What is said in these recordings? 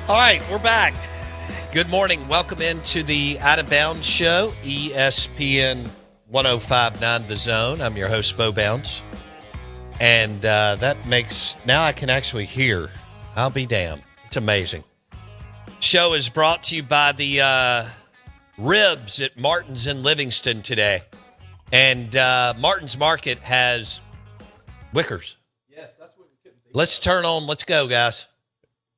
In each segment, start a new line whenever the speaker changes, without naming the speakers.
All right, we're back. Good morning. Welcome into the Out of Bounds show, ESPN 105.9 The Zone. I'm your host, Bo Bounds. And that makes, now I can actually hear. I'll be damned. It's amazing. Show is brought to you by the Ribs at Martin's in Livingston today. And Martin's Market has Wickers.
Yes, that's what we couldn't think.
Let's turn on. Let's go, guys.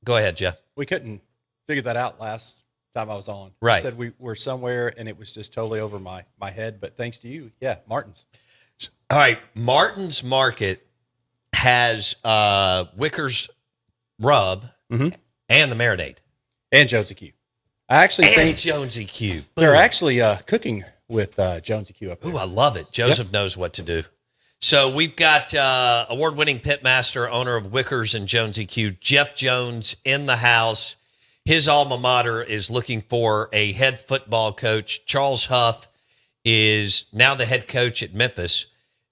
Go ahead, Jeff.
We couldn't figure that out last time I was on.
Right.
I said we were somewhere, and it was just totally over my head. But thanks to you, yeah, Martin's.
All right, Martin's Market has Wickers rub and the marinade.
And Jonesy Q. I actually think
Jonesy Q.
they're actually cooking with Jonesy Q up there.
Ooh, I love it. Joseph knows what to do. So we've got award-winning pitmaster, owner of Wickers and Jonesy Q, Jeff Jones, in the house. His alma mater is looking for a head football coach. Charles Huff is now the head coach at Memphis,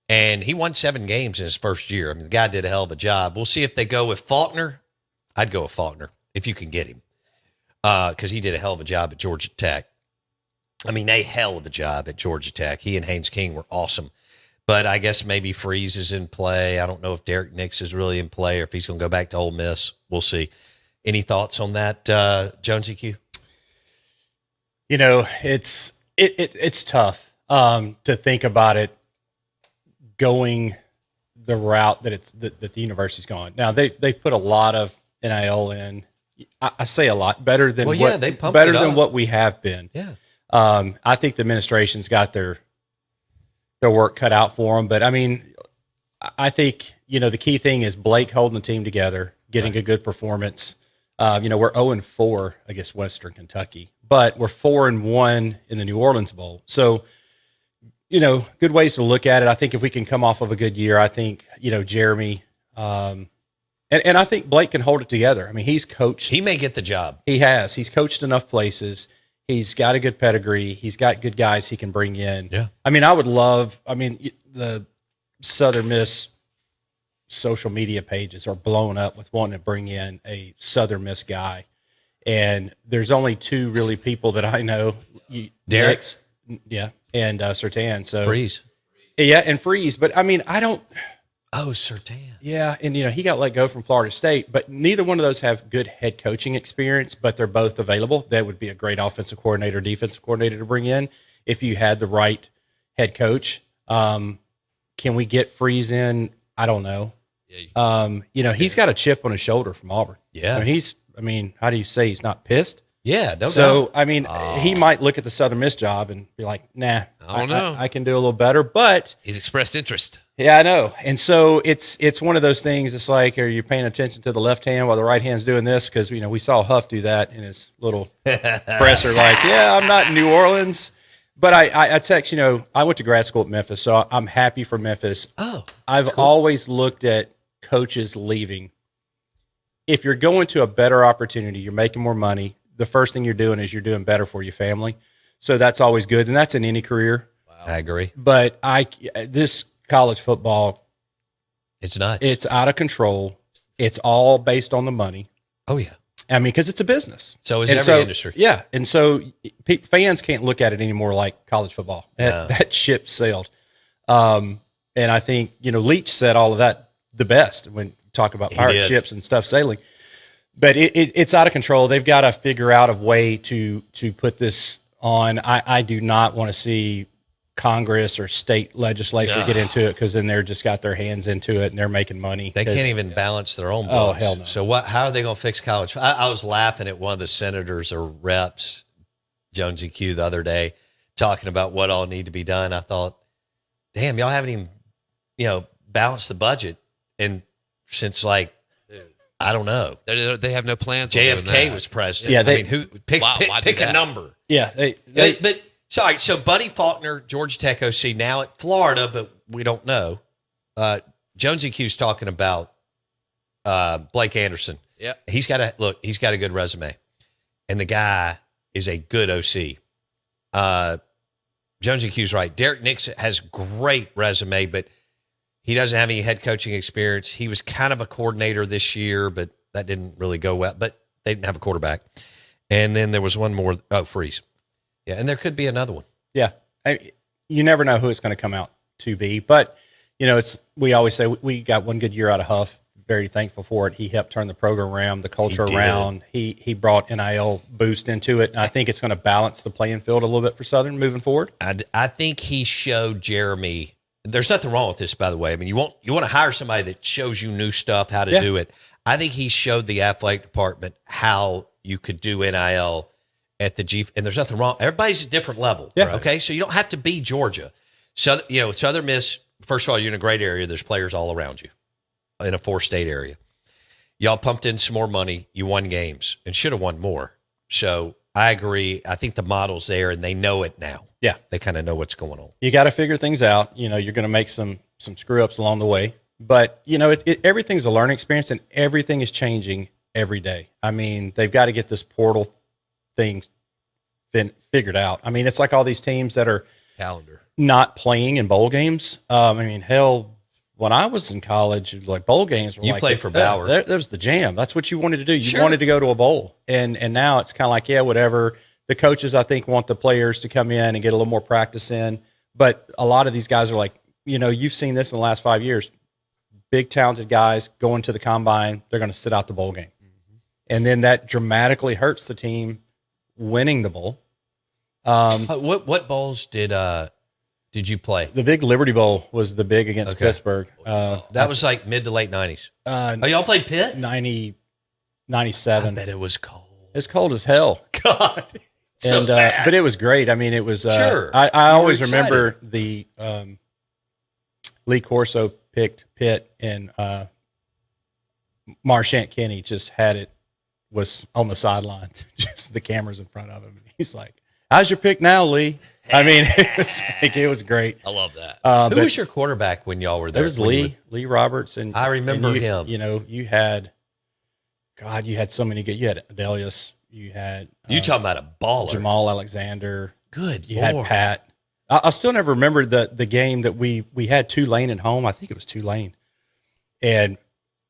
and he won 7 games in his first year. I mean, the guy did a hell of a job. We'll see if they go with Faulkner. I'd go with Faulkner if you can get him, because he did a hell of a job at Georgia Tech. I mean, a hell of a job at Georgia Tech. He and Haynes King were awesome. But I guess maybe Freeze is in play. I don't know if Derek Nix is really in play or if he's going to go back to Ole Miss. We'll see. Any thoughts on that, Jonesy Q?
You know, it's tough to think about it going the route that the university's gone. Now they put a lot of NIL in. I say a lot better than
they pumped it up.
what we have been.
Yeah.
I think the administration's got their work cut out for them. But I mean, I think, the key thing is Blake holding the team together, getting a good performance. We're 0-4 against Western Kentucky, but we're 4-1 in the New Orleans Bowl. So, good ways to look at it. I think if we can come off of a good year, I think, Jeremy, and I think Blake can hold it together. I mean, he's coached.
He may get the job.
He has. He's coached enough places. He's got a good pedigree. He's got good guys he can bring in.
Yeah.
I mean, the Southern Miss social media pages are blowing up with wanting to bring in a Southern Miss guy. And there's only 2 really people that I know.
Derek.
Nix, yeah, and Sertan. So
Freeze.
Yeah, and Freeze. But, I mean, I don't –
Oh, Sertan.
yeah, and, he got let go from Florida State, but neither one of those have good head coaching experience, but they're both available. That would be a great offensive coordinator, defensive coordinator to bring in if you had the right head coach. Can we get Freeze in? I don't know.
Yeah,
he's got a chip on his shoulder from Auburn.
Yeah.
I mean, how do you say he's not pissed?
Yeah, no
So,
doubt.
I mean, he might look at the Southern Miss job and be like, nah,
I don't know.
I can do a little better, but
he's expressed interest.
yeah, I know. And so it's one of those things. It's like, are you paying attention to the left hand while the right hand's doing this? Because, we saw Huff do that in his little presser, like, yeah, I'm not in New Orleans. But I text, I went to grad school at Memphis, so I'm happy for Memphis.
Oh,
I've always looked at coaches leaving. If you're going to a better opportunity, you're making more money, the first thing you're doing is you're doing better for your family. So that's always good. And that's in any career.
Wow.
I agree.
But this college football,
It's nuts.
it's out of control. It's all based on the money.
Oh, yeah.
I mean, because it's a business.
So is
And
every
so-
industry.
Yeah. And so fans can't look at it anymore like college football.
No.
That ship sailed. And I think, Leach said all of that the best when talk about
He
pirate
did.
ships and stuff sailing. But it's out of control. They've got to figure out a way to put this on. I do not want to see Congress or state legislature get into it, because then they're just got their hands into it and they're making money.
They can't even balance their own
Oh,
books.
hell no.
So how are they going to fix college? I was laughing at one of the senators or reps, Jonesy Q, the other day, talking about what all need to be done. I thought, damn, y'all haven't even, balanced the budget. And since I don't know,
They have no plans. on doing
JFK
that.
was president.
Yeah,
I mean, who pick
Why do
pick a
that?
number?
Yeah,
But sorry, so Buddy Faulkner, Georgia Tech OC, now at Florida, but we don't know. Jonesy Q's talking about Blake Anderson.
Yeah.
He's got a good resume. And the guy is a good OC. Jonesy Q's right. Derek Nix has great resume, but he doesn't have any head coaching experience. He was kind of a coordinator this year, but that didn't really go well. But They didn't have a quarterback. And then there was one more. Oh, Freeze. Yeah, and there could be another one.
Yeah. You never know who it's going to come out to be. But, we always say we got one good year out of Huff. Very thankful for it. He helped turn the program around, the culture around. He brought NIL boost into it. And I think it's going to balance the playing field a little bit for Southern moving forward.
I think he showed Jeremy. There's nothing wrong with this, by the way. I mean, you want to hire somebody that shows you new stuff, how to do it. I think he showed the athletic department how you could do NIL at the G. And there's nothing wrong. Everybody's at a different level.
Yeah.
Okay. So you don't have to be Georgia. So, Southern Miss, first of all, you're in a great area. There's players all around you in a 4-state area. Y'all pumped in some more money. You won games and should have won more. So I agree. I think the model's there and they know it now.
Yeah.
They kind of know what's going on.
You got to figure things out. You're going to make some screw ups along the way, but everything's a learning experience and everything is changing every day. I mean, they've got to get this portal thing figured out. I mean, it's like all these teams that are
Calendar.
not playing in bowl games. I mean, hell, when I was in college, like bowl games were
You
like,
played for Bauer.
That was the jam. That's what you wanted to do. You wanted to go to a bowl. And now it's kind of like, whatever. The coaches, I think, want the players to come in and get a little more practice in. But a lot of these guys are like, you've seen this in the last 5 years. Big, talented guys going to the combine, they're going to sit out the bowl game. Mm-hmm. And then that dramatically hurts the team winning the bowl.
What bowls did you play?
The big Liberty Bowl was the big against Pittsburgh.
That was like mid to late 90s. Y'all played Pitt?
97.
I bet it was cold.
It's cold as hell.
God.
And but it was great. I mean, it was.
Sure.
I always remember the Lee Corso picked Pitt, and Marchant Kenny just was on the sideline, just the cameras in front of him. And he's like, "How's your pick now, Lee?" I mean, it was great.
I love that.
Who was your quarterback when y'all were there?
There was Lee Roberts, and
I remember him.
You had so many good. You had Adelius. You had
you talking about a baller,
Jamal Alexander.
Good.
You had Pat. I still never remember the game that we had Tulane at home. I think it was Tulane, and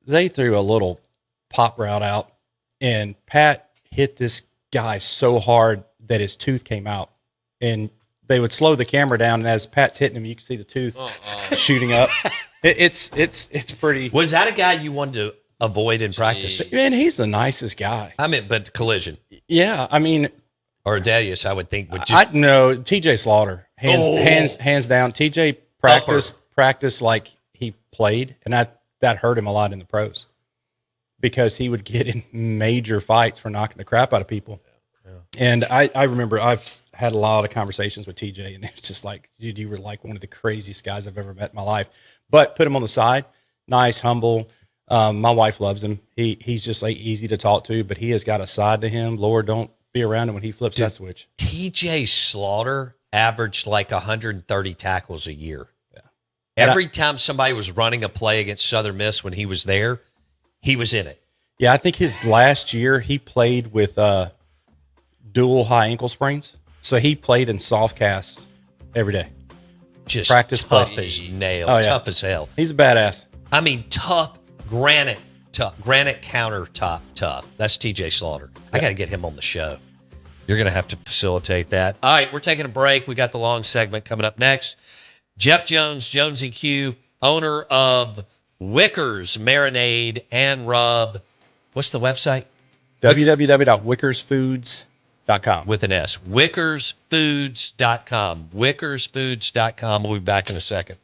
they threw a little pop route out, and Pat hit this guy so hard that his tooth came out, and they would slow the camera down, and as Pat's hitting him, you can see the tooth shooting up. It's pretty.
Was that a guy you wanted to avoid in practice?
Man, he's the nicest guy.
I mean, but collision.
Yeah, I mean,
or Adelius, I would think would just.
I know TJ Slaughter, hands down. TJ practiced like he played, and that hurt him a lot in the pros because he would get in major fights for knocking the crap out of people. And I remember I've had a lot of conversations with TJ, and it was just like, dude, you were like one of the craziest guys I've ever met in my life. But put him on the side, nice, humble. My wife loves him. He's just like easy to talk to, but he has got a side to him. Lord, don't be around him when he flips that switch.
TJ Slaughter averaged like 130 tackles a year.
Yeah.
Every time somebody was running a play against Southern Miss when he was there, he was in it.
Yeah, I think his last year he played with dual high ankle sprains. So he played in soft casts every day.
Just
practice
tough
play.
as nails,
Oh, yeah.
tough as hell.
He's a badass.
I mean, tough, granite countertop tough. That's TJ Slaughter. I got to get him on the show. You're going to have to facilitate that. All right, we're taking a break. We got the long segment coming up next. Jeff Jones, Jonesy Q, owner of Wickers Marinade and Rub. What's the website?
www.wickersfoods.com.
With an S. Wickersfoods.com. Wickersfoods.com. We'll be back in a second.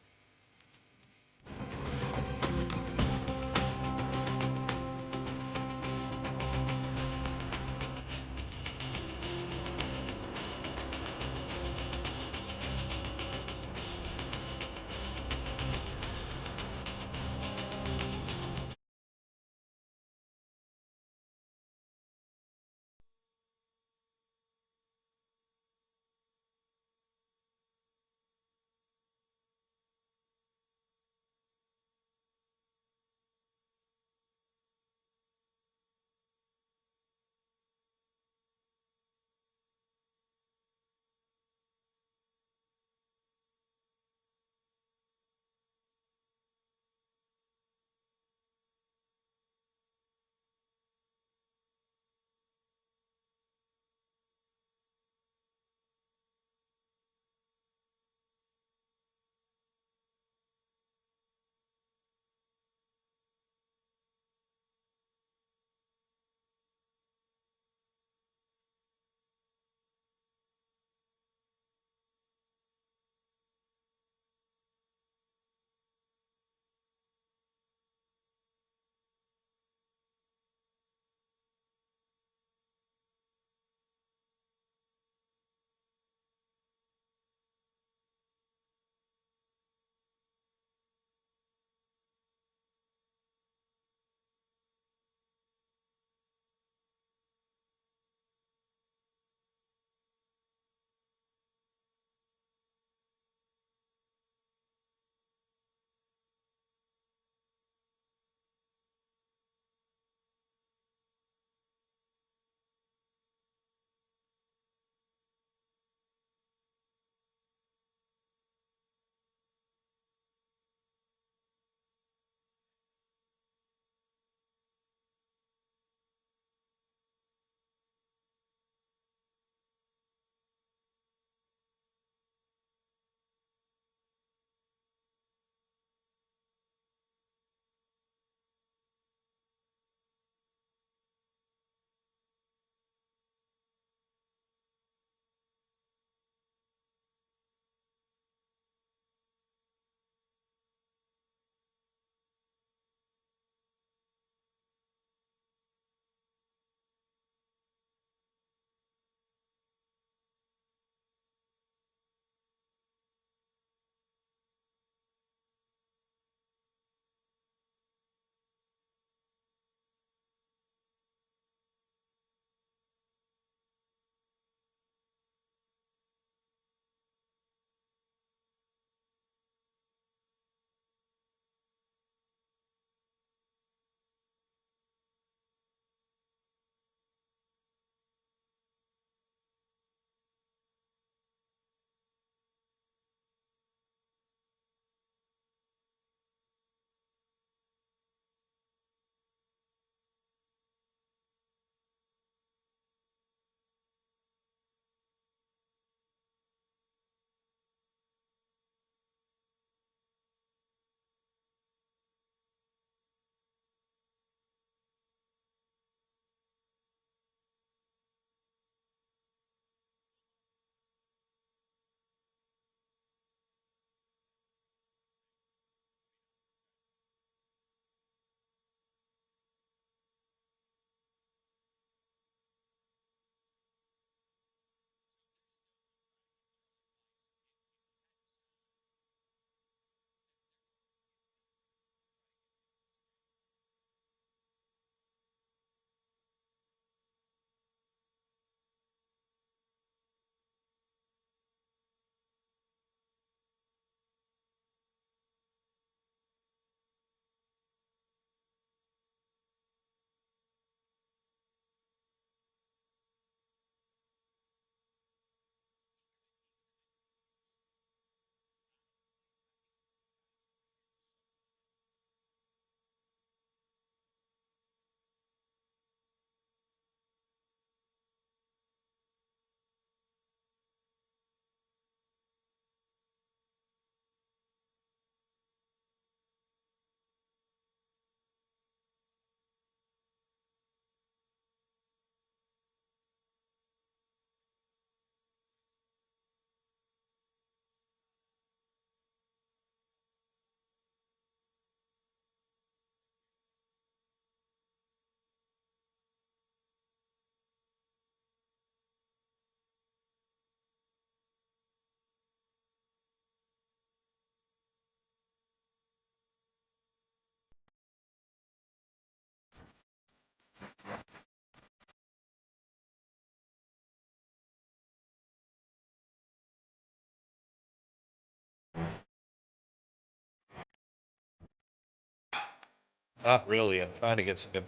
Not really. I'm trying to get some good.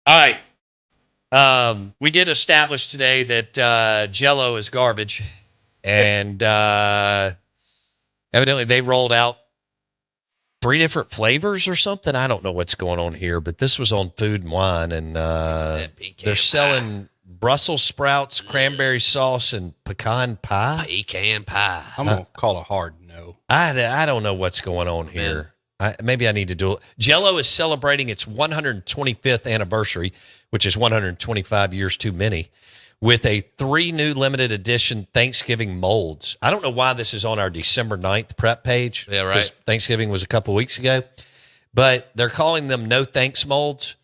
All right. We did establish today that Jello is garbage, and evidently they rolled out 3 different flavors or something. I don't know what's going on here, but this was on Food and Wine, and they're selling Brussels sprouts, cranberry sauce, and pecan pie.
Pecan pie.
I'm going to call a hard no.
I don't know what's going on here. Maybe I need to do it. Jello is celebrating its 125th anniversary, which is 125 years too many, with 3 new limited edition Thanksgiving molds. I don't know why this is on our December 9th prep page.
Yeah, right.
'Cause Thanksgiving was a couple weeks ago. But they're calling them no thanks molds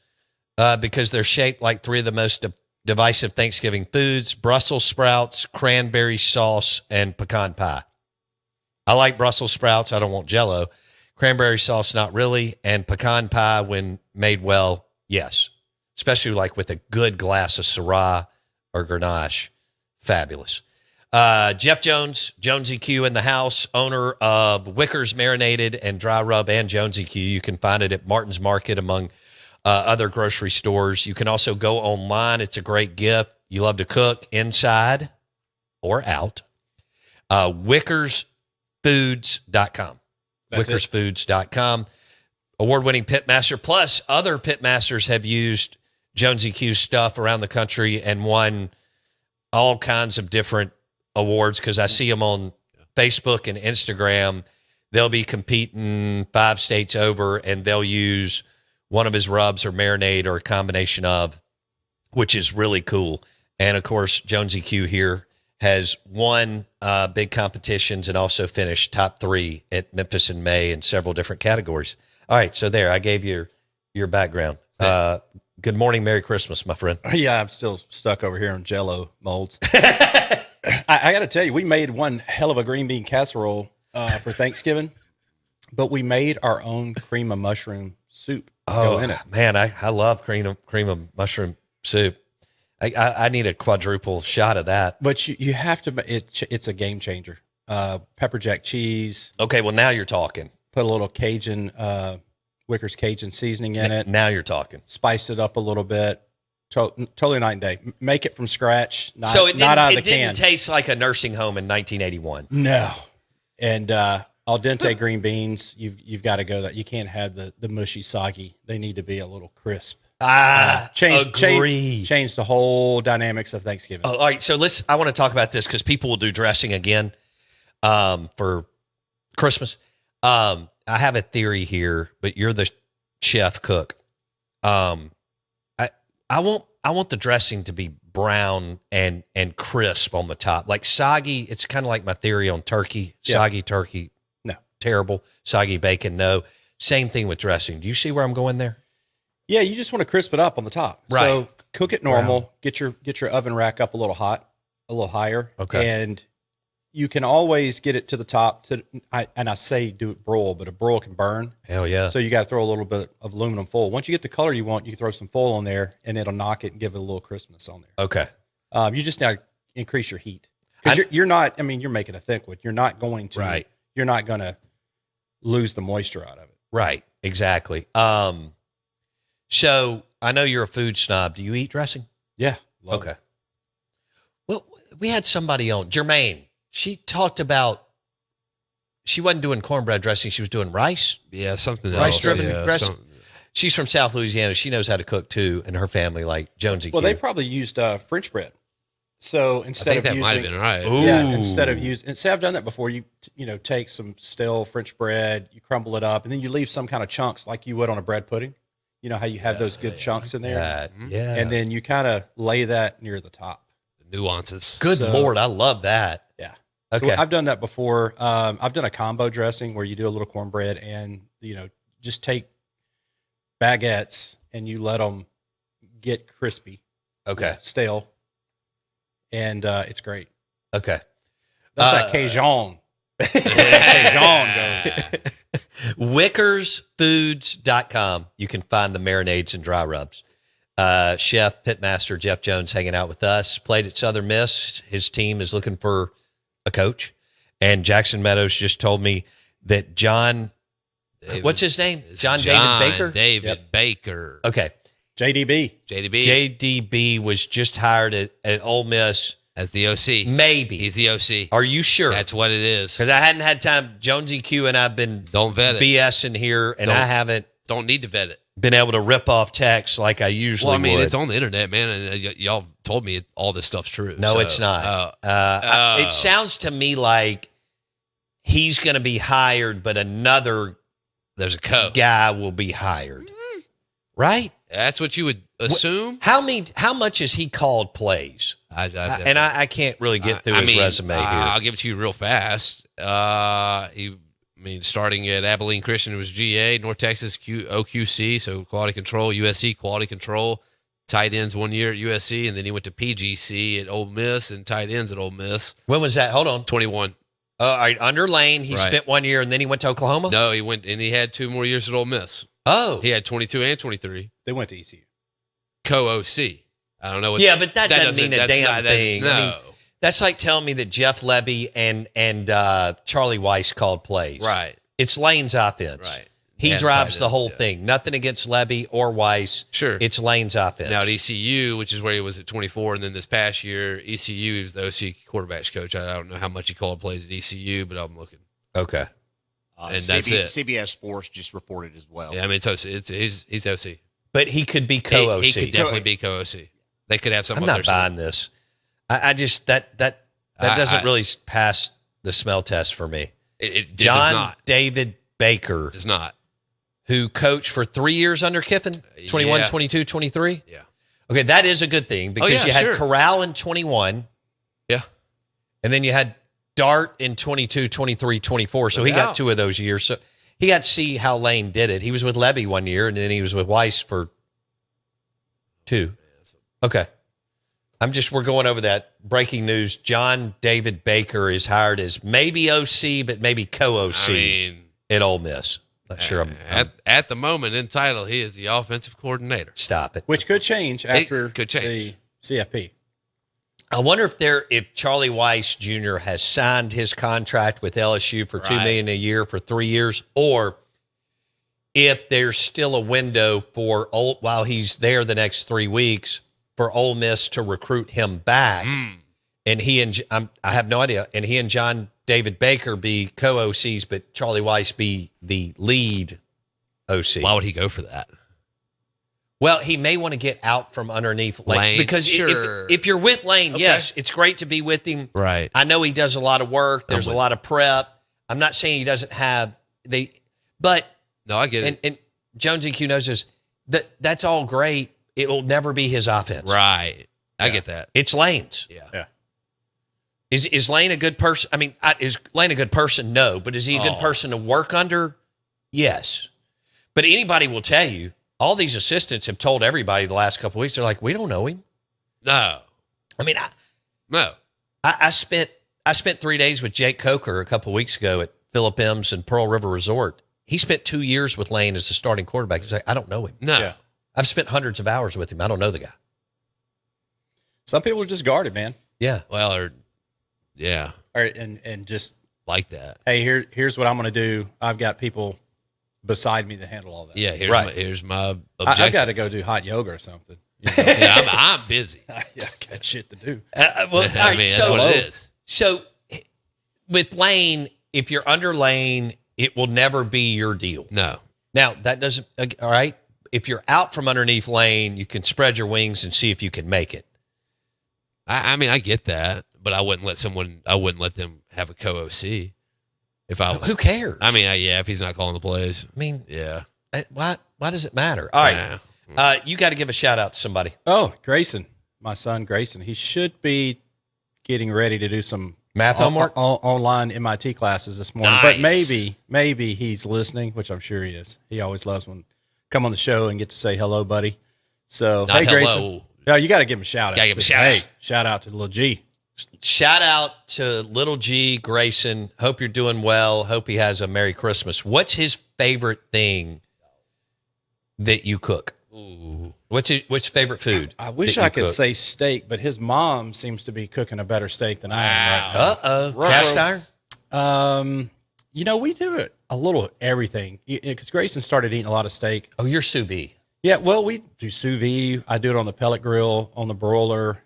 because they're shaped like 3 of the most divisive Thanksgiving foods: Brussels sprouts, cranberry sauce, and pecan pie. I like Brussels sprouts. I don't want Jello. Cranberry sauce, not really. And pecan pie, when made well, yes. Especially like with a good glass of Syrah or Grenache. Fabulous. Jeff Jones, Jonesy Q in the house, owner of Wickers Marinated and Dry Rub and Jonesy Q. You can find it at Martin's Market among other grocery stores. You can also go online. It's a great gift. You love to cook inside or out. WickersFoods.com. WickersFoods.com. Award-winning pitmaster, plus other pitmasters have used Jonesy Q stuff around the country and won all kinds of different awards because I see them on Facebook and Instagram. They'll be competing 5 states over, and they'll use one of his rubs or marinade or a combination of, which is really cool. And, of course, Jonesy Q here has won big competitions and also finished top 3 at Memphis in May in several different categories. All right, so there, I gave you your background. Good morning, Merry Christmas, my friend.
Yeah, I'm still stuck over here on Jello molds. I got to tell you, we made one hell of a green bean casserole for Thanksgiving, but we made our own cream of mushroom soup.
Oh,
in it.
Man, I love cream of mushroom soup. I need a quadruple shot of that.
But you have to. It's a game changer. Pepper jack cheese.
Okay, well now you're talking.
Put a little Cajun, Wickers Cajun seasoning in it.
Now you're talking.
Spice it up a little bit. Totally night and day. Make it from scratch. Not,
so it
not out of
didn't,
the
it
can.
didn't taste like a nursing home in 1981.
No. And al dente green beans, you've got to go that. You can't have the mushy, soggy. They need to be a little crisp. Change the whole dynamics of Thanksgiving.
All right, so I want to talk about this because people will do dressing again for Christmas. I have a theory here, but you're the chef cook. I want the dressing to be brown and crisp on the top, like soggy. It's kind of like my theory on turkey.
Yeah.
Soggy turkey,
No.
Terrible. Soggy bacon, no. Same thing with dressing. Do you see where I'm going there?
Yeah, you just want to crisp it up on the top.
Right.
So cook it normal. Get your oven rack up a little higher.
Okay.
And you can always get it to the top. I say do it broil, but a broil can burn.
Hell yeah.
So you got to throw a little bit of aluminum foil. Once you get the color you want, you can throw some foil on there, and it'll knock it and give it a little crispness on there.
Okay.
You just got to increase your heat because you're not. I mean, you're making a thick one. You're not going to.
Right.
You're not going to lose the moisture out of it.
Right. Exactly. So I know you're a food snob. Do you eat dressing?
Yeah. Love
Okay.
it.
Well, we had somebody on, Jermaine. She talked about she wasn't doing cornbread dressing. She was doing rice.
Yeah, something
Rice
else.
driven
Yeah,
dressing. She's from South Louisiana. She knows how to cook too, and her family, like Jonesy.
Well,
Q.
they probably used French bread. So
I
instead
think
of
that
using,
might have been right.
Ooh.
yeah, instead of using, and say I've done that before. You take some stale French bread, you crumble it up, and then you leave some kind of chunks like you would on a bread pudding. You know how you have those good chunks in there,
Yeah.
and then you kind of lay that near the top.
The nuances.
Good
So-
Lord, I love that.
Yeah.
Okay.
So I've done that before. I've done a combo dressing where you do a little cornbread and, just take baguettes and you let them get crispy,
Okay.
stale. And it's great.
Okay.
That's that Cajun. Cajun goes.
WickersFoods.com. You can find the marinades and dry rubs. Chef Pitmaster Jeff Jones hanging out with us. Played at Southern Miss. His team is looking for a coach. And Jackson Meadows just told me that what's his name? John David Baker?
David Baker.
Okay.
JDB.
JDB was just hired at Ole Miss.
As the OC.
Maybe.
He's the OC.
Are you sure?
That's what it is.
Because I hadn't had time. Jonesy Q and I've been
Don't vet it.
BSing here, and I haven't
Don't need to vet it.
been able to rip off text like I usually
Well, I mean,
would.
it's on the internet, man, and y'all told me all this stuff's true.
No,
so,
it's not.
oh.
It sounds to me like he's going to be hired, but another
There's a code.
guy will be hired. Right?
That's what you would assume.
How much has he called plays? I can't really get through his resume here.
I'll give it to you real fast. Starting at Abilene Christian, it was GA, North Texas OQC, so quality control, USC quality control, tight ends 1 year at USC, and then he went to PGC at Ole Miss and tight ends at Ole Miss.
When was that? Hold on.
21.
All right, under Lane, he
Right.
spent 1 year, and then he went to Oklahoma?
No, he went and he had 2 more years at Ole Miss.
Oh.
He had 22 and 23.
They went to ECU.
Co-OC. I don't know what.
Yeah, but that doesn't mean a
that's
damn
not- that-
thing.
No.
I mean, that's like telling me that Jeff Levy and Charlie Weiss called plays.
right.
It's Lane's offense.
Right.
He
Yeah,
drives
tight
the
end,
whole
yeah.
thing. Nothing against Levy or Weiss.
Sure.
It's Lane's offense.
Now at ECU, which is where he was at 24, and then this past year, ECU, he was the OC quarterbacks coach. I don't know how much he called plays at ECU, but I'm looking.
Okay.
And that's it.
CBS Sports just reported as well.
Yeah, I mean, he's OC.
But he could be co-OC.
He could definitely be co-OC. They could have some
I'm
of
not
their
buying this. I just that doesn't really pass the smell test for me.
It does
John
not.
David Baker,
Does not.
who coached for 3 years under Kiffin, 21,
Yeah.
22, 23.
Yeah.
Okay, that is a good thing because
yeah,
you had
sure.
Corral in 21,
Yeah.
and then you had Dart in 22, 23, 24. So he
Yeah.
got 2 of those years. So he got to see how Lane did it. He was with Levy 1 year, and then he was with Weiss for 2. Okay. We're going over that. Breaking news. John David Baker is hired as maybe OC, but maybe co-OC
I mean,
at Ole Miss. Not sure. I'm
at the moment in title, he is the offensive coordinator.
stop it.
Which could change after
could change.
the CFP.
I wonder if Charlie Weiss Jr. has signed his contract with LSU for $2 million a year for 3 years, or if there's still a window for while he's there the next 3 weeks for Ole Miss to recruit him back, and I have no idea, and he and John David Baker be co-OCs, but Charlie Weiss be the lead OC.
Why would he go for that?
Well, he may want to get out from underneath
Lane,
because
sure.
if you're with Lane,
Okay.
yes, it's great to be with him.
Right.
I know he does a lot of work. There's a
with
lot of prep. I'm not saying he doesn't have but
No, I get it.
and Jonesy Q knows this. That's all great. It will never be his offense.
Right. I get that.
It's Lane's.
Yeah.
Is Lane a good person? I mean, is Lane a good person? No, but is he a good person to work under? Yes. But anybody will tell you. All these assistants have told everybody the last couple of weeks. They're like, we don't know him.
No.
I mean,
No.
I spent 3 days with Jake Coker a couple of weeks ago at Phillip M's and Pearl River Resort. He spent 2 years with Lane as the starting quarterback. He's like, I don't know him.
No.
Yeah.
I've spent hundreds of hours with him. I don't know the guy.
Some people are just guarded, man.
Yeah.
Well, yeah,
And just,
like that.
hey, here's what I'm going to do. I've got people beside me to handle all that.
Yeah, here's my
I
objective.
got to go do hot yoga or something. You know?
yeah, I'm busy.
Yeah, I got shit to do.
Well, all right,
I mean, that's what it is.
So with Lane, if you're under Lane, it will never be your deal.
No.
Now, that doesn't, all right. If you're out from underneath Lane, you can spread your wings and see if you can make it.
I mean, I get that, but I wouldn't let them have a co-OC if I was.
Who cares?
I mean, yeah, if he's not calling the plays.
I mean,
Yeah.
why does it matter? All right. You got to give a shout out to somebody.
Oh, Grayson, my son Grayson. He should be getting ready to do some
Math homework?
online MIT classes this morning.
Nice.
But maybe he's listening, which I'm sure he is. He always loves when come on the show and get to say hello, buddy. So
Not
hey,
hello.
Grayson. No, you got to give him a shout out.
Gotta give him a shout
Hey,
out.
shout out to little G.
Shout out to little G Grayson. Hope you're doing well. Hope he has a Merry Christmas. What's his favorite thing that you cook?
Ooh.
What's his favorite food?
I wish
that you
I could
cook?
say steak, but his mom seems to be cooking a better steak than I am right now.
Uh-oh. Cast iron?
We do it a little everything because Grayson started eating a lot of steak.
Oh, you're sous vide.
Yeah, well, we do sous vide. I do it on the pellet grill, on the broiler.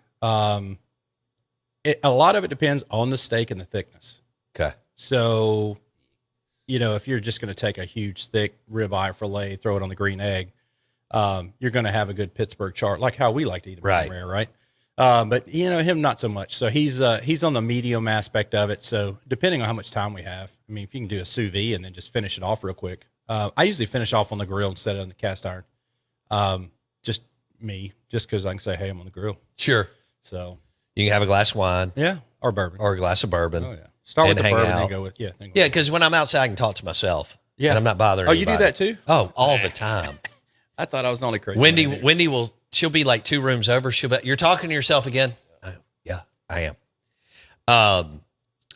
A lot of it depends on the steak and the thickness.
Okay.
So, if you're just going to take a huge thick ribeye fillet, throw it on the green egg, you're going to have a good Pittsburgh chart, like how we like to eat it,
Right.
rare, right? But him not so much. So he's on the medium aspect of it. So depending on how much time we have, I mean, if you can do a sous vide and then just finish it off real quick, I usually finish off on the grill instead of on the cast iron. Just because I can say, hey, I'm on the grill.
Sure.
So
You can have a glass of wine
yeah, or bourbon.
or a glass of bourbon.
Oh yeah, start with
and
the
hang
bourbon,
out.
then go with then go
Yeah,
with-
because when I'm outside, I can talk to myself.
Yeah.
And I'm not bothering
Oh, you do
anybody.
that too?
Oh, all the time.
I thought I was the only crazy. one here.
Wendy she'll be like 2 rooms over. You're talking to yourself again? Oh, yeah, I am. All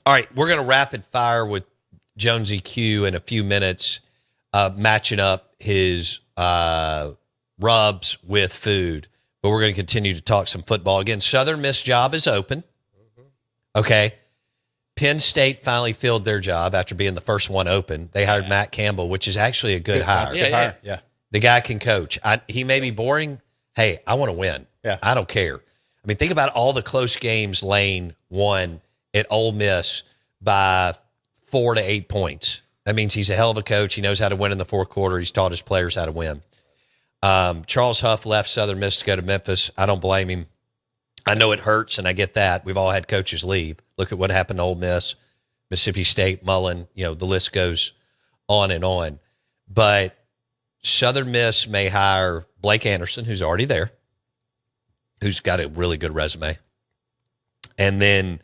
right, we're going to rapid fire with Jonesy Q in a few minutes, matching up his rubs with food. But we're going to continue to talk some football. Again, Southern Miss job is open. Okay. Penn State finally filled their job after being the first one open. They hired Matt Campbell, which is actually a good hire.
Yeah.
Yeah.
The guy can coach. He may be boring. Hey, I want to win.
Yeah.
I don't care. I mean, think about all the close games Lane won at Ole Miss by 4 to 8 points. That means he's a hell of a coach. He knows how to win in the fourth quarter. He's taught his players how to win. Charles Huff left Southern Miss to go to Memphis. I don't blame him. I know it hurts, and I get that. We've all had coaches leave. Look at what happened to Ole Miss, Mississippi State, Mullen. The list goes on and on. But Southern Miss may hire Blake Anderson, who's already there, who's got a really good resume. And then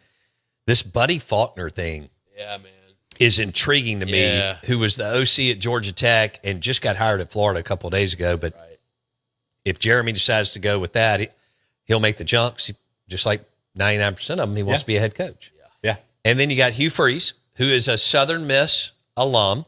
this Buddy Faulkner thing
Yeah, man.
is intriguing to me,
Yeah.
who was the OC at Georgia Tech and just got hired at Florida a couple of days ago. But if Jeremy decides to go with that, he'll make the jumps. Just like 99% of them, he wants to be a head coach.
Yeah.
And then you got Hugh Freeze, who is a Southern Miss alum.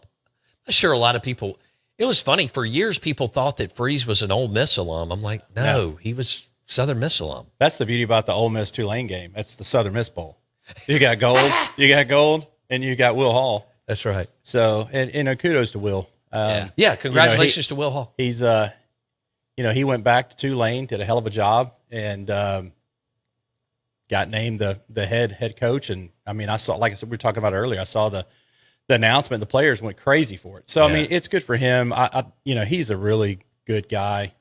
I'm sure a lot of people, it was funny. For years, people thought that Freeze was an Ole Miss alum. I'm like, no, he was Southern Miss alum.
That's the beauty about the Ole Miss Tulane game. That's the Southern Miss Bowl. You got gold, and you got Will Hall.
That's right.
So, and kudos to Will.
Yeah, congratulations to Will Hall.
He's, he went back to Tulane, did a hell of a job, and got named the head coach. And I mean, I saw, like I said, we were talking about earlier, I saw the announcement. The players went crazy for it. So, I mean, it's good for him. He's a really good guy.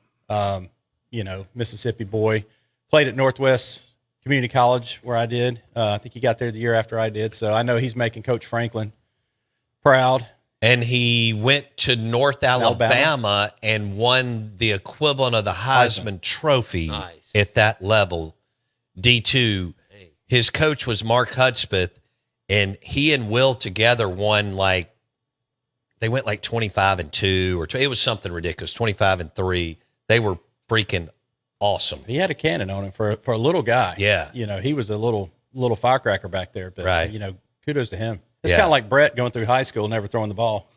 Mississippi boy, played at Northwest Community College where I did. I think he got there the year after I did. So I know he's making Coach Franklin proud.
And he went to North Alabama and won the equivalent of the Heisman Trophy
Nice.
at that level, D2. His coach was Mark Hudspeth, and he and Will together won they went 25-2, or it was something ridiculous, 25-3. They were freaking awesome.
He had a cannon on him for a little guy.
Yeah.
He was a little firecracker back there. But,
Right.
Kudos to him. It's
Yeah.
kind of like Brett going through high school, never throwing the ball.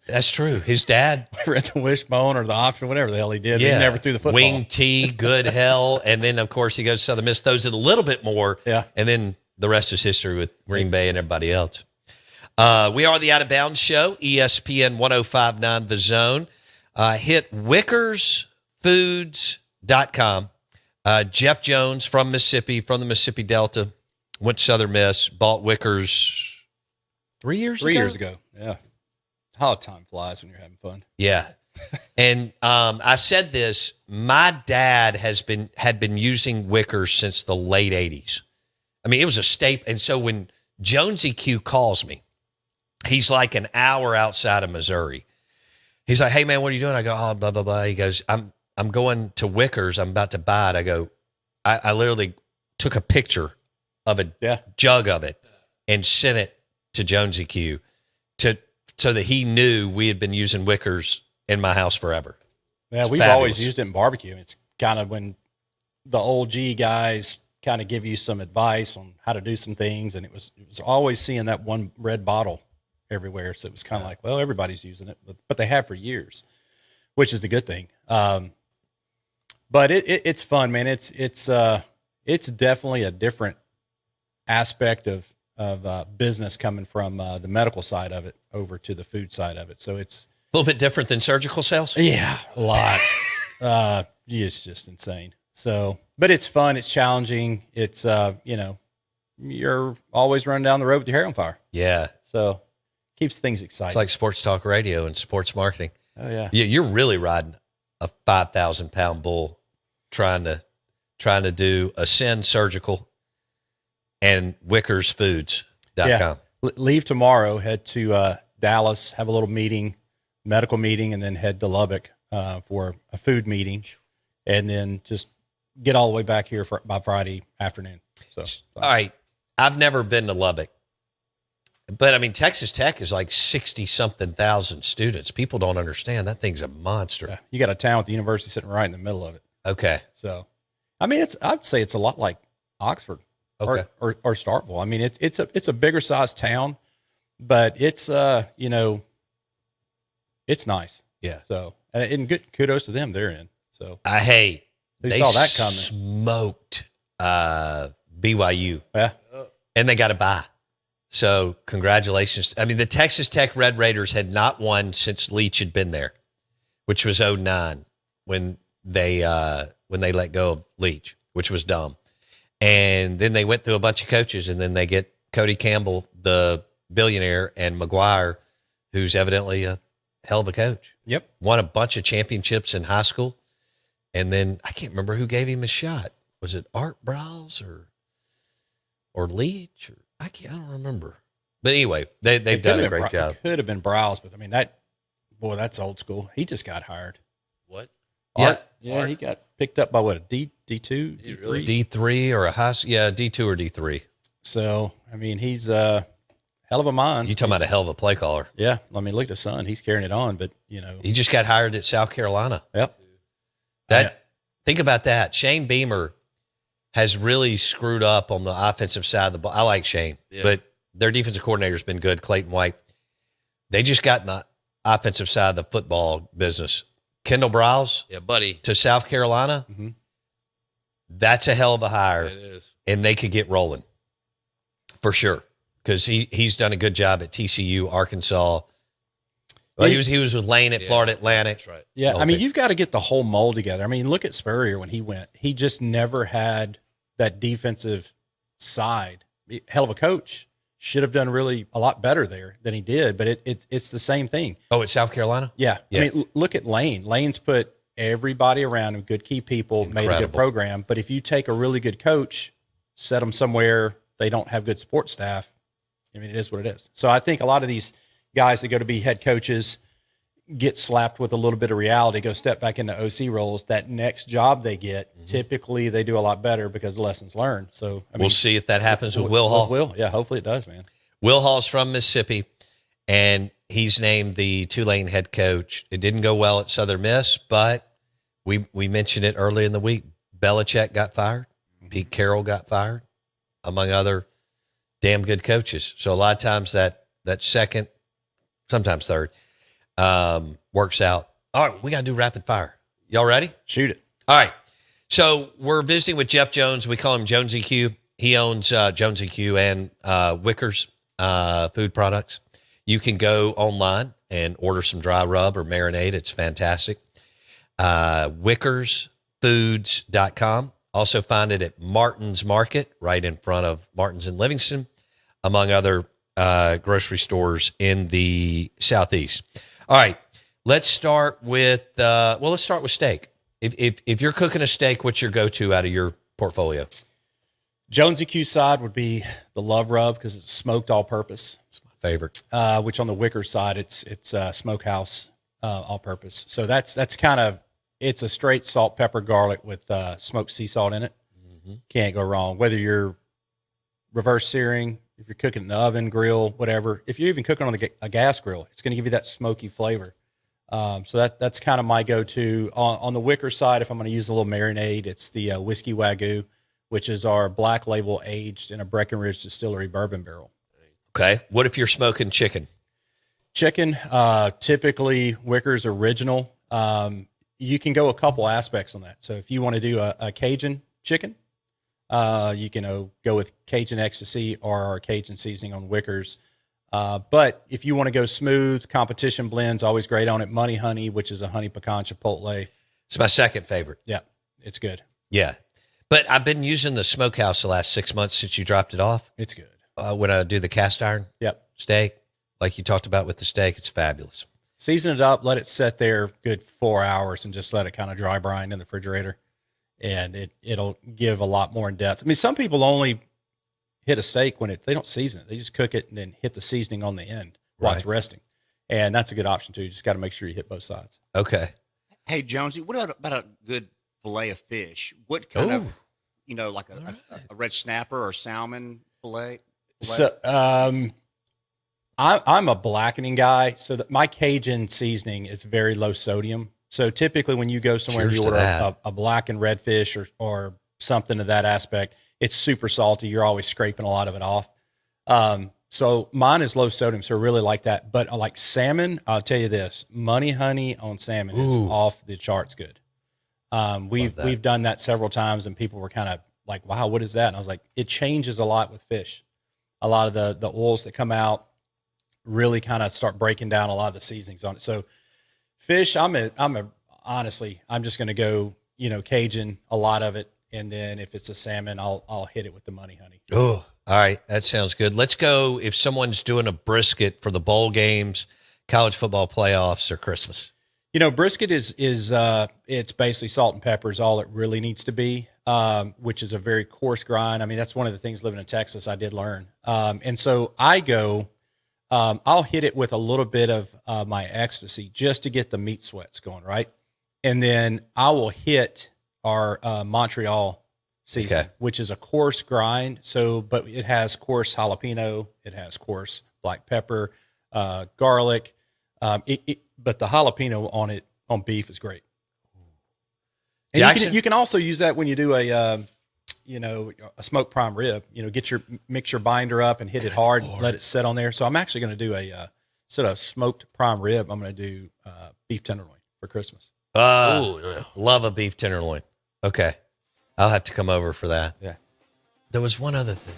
That's true. His dad,
At the wishbone or the option, whatever the hell he did. He never threw the football.
Wing T, good hell. And then, of course, he goes to Southern Miss, throws it a little bit more.
Yeah.
And then the rest is history with Green Bay and everybody else. We are the Out of Bounds Show, ESPN 1059 The Zone. Hit WickersFoods.com. Jeff Jones from Mississippi, from the Mississippi Delta, went to Southern Miss, bought Wickers 3 years ago?
3 years ago. Yeah. How time flies when you're having fun.
Yeah. And I said this, my dad had been using Wickers since the late 80s. I mean, it was a staple. And so when Jonesy Q calls me, he's like an hour outside of Missouri. He's like, hey, man, what are you doing? I go, oh, blah, blah, blah. He goes, I'm going to Wickers. I'm about to buy it. I go, I literally took a picture of a jug of it and sent it to Jonesy Q so that he knew we had been using Wickers in my house forever.
Yeah,
It's
we've
fabulous.
always used it in barbecue. It's kind of when the old G guys kind of give you some advice on how to do some things. And it was always seeing that one red bottle everywhere. So it was kind of like, well, everybody's using it, but they have for years, which is the good thing. But it's fun, man. It's definitely a different aspect of business coming from the medical side of it over to the food side of it. So it's
A little bit different than surgical sales.
yeah, a lot. It's just insane. So, but it's fun. It's challenging. It's you're always running down the road with your hair on fire.
Yeah.
So keeps things exciting.
It's like sports talk radio and sports marketing.
oh yeah.
You're really riding a 5,000 pound bull trying to do Ascend Surgical and WickersFoods.com.
Yeah. Leave tomorrow, head to Dallas, have a little meeting, medical meeting, and then head to Lubbock for a food meeting, and then just get all the way back here by Friday afternoon. So,
All right. I've never been to Lubbock, but I mean, Texas Tech is like 60 something thousand students. People don't understand that thing's a monster.
yeah, you got a town with the university sitting right in the middle of it.
Okay.
So, I mean, I'd say it's a lot like Oxford
Okay.
or Starkville. I mean, it's a bigger sized town, but it's it's nice.
Yeah.
So, and good kudos to them. They're in. So,
Hey,
Who
they
saw that coming?
smoked BYU,
yeah,
and they got a bye. So congratulations. I mean, the Texas Tech Red Raiders had not won since Leach had been there, which was 2009 when they let go of Leach, which was dumb. And then they went through a bunch of coaches, and then they get Cody Campbell, the billionaire, and McGuire, who's evidently a hell of a coach.
yep.
Won a bunch of championships in high school. And then I can't remember who gave him a shot. Was it Art Browse or Leach? Or I don't remember. But anyway, they've done a great job.
Could have been Browse, but I mean that's old school. He just got hired.
What?
Yeah.
Art, yeah, he got picked up by what, a D2, D3?
Really?
D3 or a high, D2 or D3.
So, I mean, he's a hell of a mind.
You talking about a hell of a play caller.
Yeah, I mean, look at his son. He's carrying it on, but
He just got hired at South Carolina.
yep.
Think about that. Shane Beamer has really screwed up on the offensive side of the ball. I like Shane,
Yeah.
but their defensive coordinator's been good, Clayton White. They just got in the offensive side of the football business. Kendall Browse
Yeah, buddy.
to South Carolina,
Mhm.
that's a hell of a hire,
It is.
and they could get rolling for sure because he's done a good job at TCU, Arkansas. Well, he was with Lane at
Yeah,
Florida Atlantic.
That's right.
Yeah, I mean,
Okay.
you've got to get the whole mold together. I mean, look at Spurrier when he went. He just never had that defensive side. Hell of a coach. Should have done really a lot better there than he did, but it's the same thing.
Oh, at South Carolina?
Yeah.
Yeah.
I mean, look at Lane. Lane's put everybody around him, good key people, made a good
Incredible.
program. But if you take a really good coach, set them somewhere they don't have good support staff, I mean, it is what it is. So I think a lot of these guys that go to be head coaches get slapped with a little bit of reality, go step back into OC roles. That next job they get, typically they do a lot better because the lessons learned. So I mean,
We'll see if that happens with Will Hall.
Will, yeah, hopefully it does, man.
Will Hall's from Mississippi, and he's named the Tulane head coach. It didn't go well at Southern Miss, but we mentioned it early in the week. Belichick got fired. Pete Carroll got fired, among other damn good coaches. So a lot of times that second, sometimes third, works out. All right, we got to do rapid fire. Y'all ready?
Shoot it.
All right. So we're visiting with Jeff Jones. We call him Jones EQ. He owns Jones EQ and Wickers food products. You can go online and order some dry rub or marinade. It's fantastic. WickersFoods.com. Also find it at Martin's Market, right in front of Martin's in Livingston, among other grocery stores in the Southeast. All right. Let's start with steak. If you're cooking a steak, what's your go-to out of your portfolio?
Jones EQ side would be the Love Rub because it's smoked all purpose.
It's my favorite.
Which on the Wicker side, it's smokehouse all purpose. So that's kind of, it's a straight salt, pepper, garlic with smoked sea salt in it.
Mm-hmm.
Can't go wrong. Whether you're reverse searing, if you're cooking in the oven, grill, whatever. If you're even cooking on a gas grill, it's going to give you that smoky flavor. So that's kind of my go-to. On the Wicker side, if I'm going to use a little marinade, it's the Whiskey Wagyu which is our black label aged in a Breckenridge Distillery bourbon barrel.
Okay. What if you're smoking chicken?
Chicken, typically Wickers Original. You can go a couple aspects on that. So if you want to do a Cajun chicken, you can go with Cajun Ecstasy or our Cajun seasoning on Wickers. But if you want to go smooth, competition blends, always great on it. Money Honey, which is a honey pecan chipotle.
It's my second favorite.
Yeah, it's good.
Yeah. But I've been using the smokehouse the last 6 months since you dropped it off.
It's good.
When I do the cast iron
Yep.
steak, like you talked about with the steak, it's fabulous.
Season it up, let it sit there good 4 hours, and just let it kind of dry brine in the refrigerator. And it'll give a lot more in depth. I mean, some people only hit a steak when they don't season it. They just cook it and then hit the seasoning on the end while it's resting. And that's a good option too. You just got to make sure you hit both sides.
Okay.
Hey, Jonesy, what about a good fillet of fish? What kind of, like a red snapper or salmon fillet?
So, I'm a blackening guy, so that my Cajun seasoning is very low sodium. So typically when you go somewhere and
Cheers
you
to
order
that.
a blackened redfish or something of that aspect, it's super salty. You're always scraping a lot of it off. So mine is low sodium, so I really like that. But I like salmon. I'll tell you this, Money Honey on salmon is off the charts good. We've done that several times, and people were kind of like, wow, what is that? And I was like, it changes a lot with fish. A lot of the oils that come out really kind of start breaking down a lot of the seasonings on it. So fish, honestly, I'm just going to go, Cajun, a lot of it. And then if it's a salmon, I'll hit it with the Money Honey.
Oh, all right. That sounds good. Let's go if someone's doing a brisket for the bowl games, college football playoffs, or Christmas.
Brisket is it's basically salt and pepper is all it really needs to be, which is a very coarse grind. I mean, that's one of the things living in Texas I did learn. And so I'll hit it with a little bit of my ecstasy just to get the meat sweats going, right? And then I will hit our Montreal season, which is a coarse grind. So, but it has coarse jalapeno, it has coarse black pepper, garlic. But the jalapeno on beef is great. And you can also use that when you do a smoked prime rib. Mix your binder up and hit it hard, and let it sit on there. So I'm actually going to do instead of smoked prime rib, I'm going to do beef tenderloin for Christmas.
Love a beef tenderloin. Okay. I'll have to come over for that.
Yeah.
There was one other thing.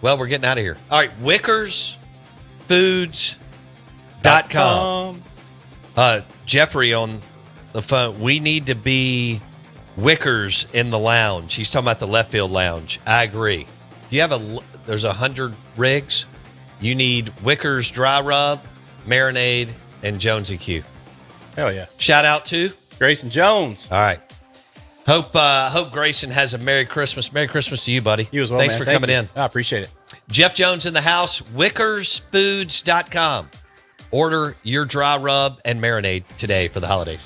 Well, we're getting out of here. All right. WickersFoods.com. Jeffrey on the phone. We need to be Wickers in the lounge. He's talking about the left field lounge. I agree. There's 100 rigs. You need Wickers dry rub, marinade, and Jonesy Q.
Hell yeah.
Shout out to
Grayson Jones.
All right. Hope Grayson has a Merry Christmas. Merry Christmas to you, buddy.
You as well,
Thanks
man.
for
Thank
coming
you.
in.
I appreciate it.
Jeff Jones in the house, WickersFoods.com. Order your dry rub and marinade today for the holidays.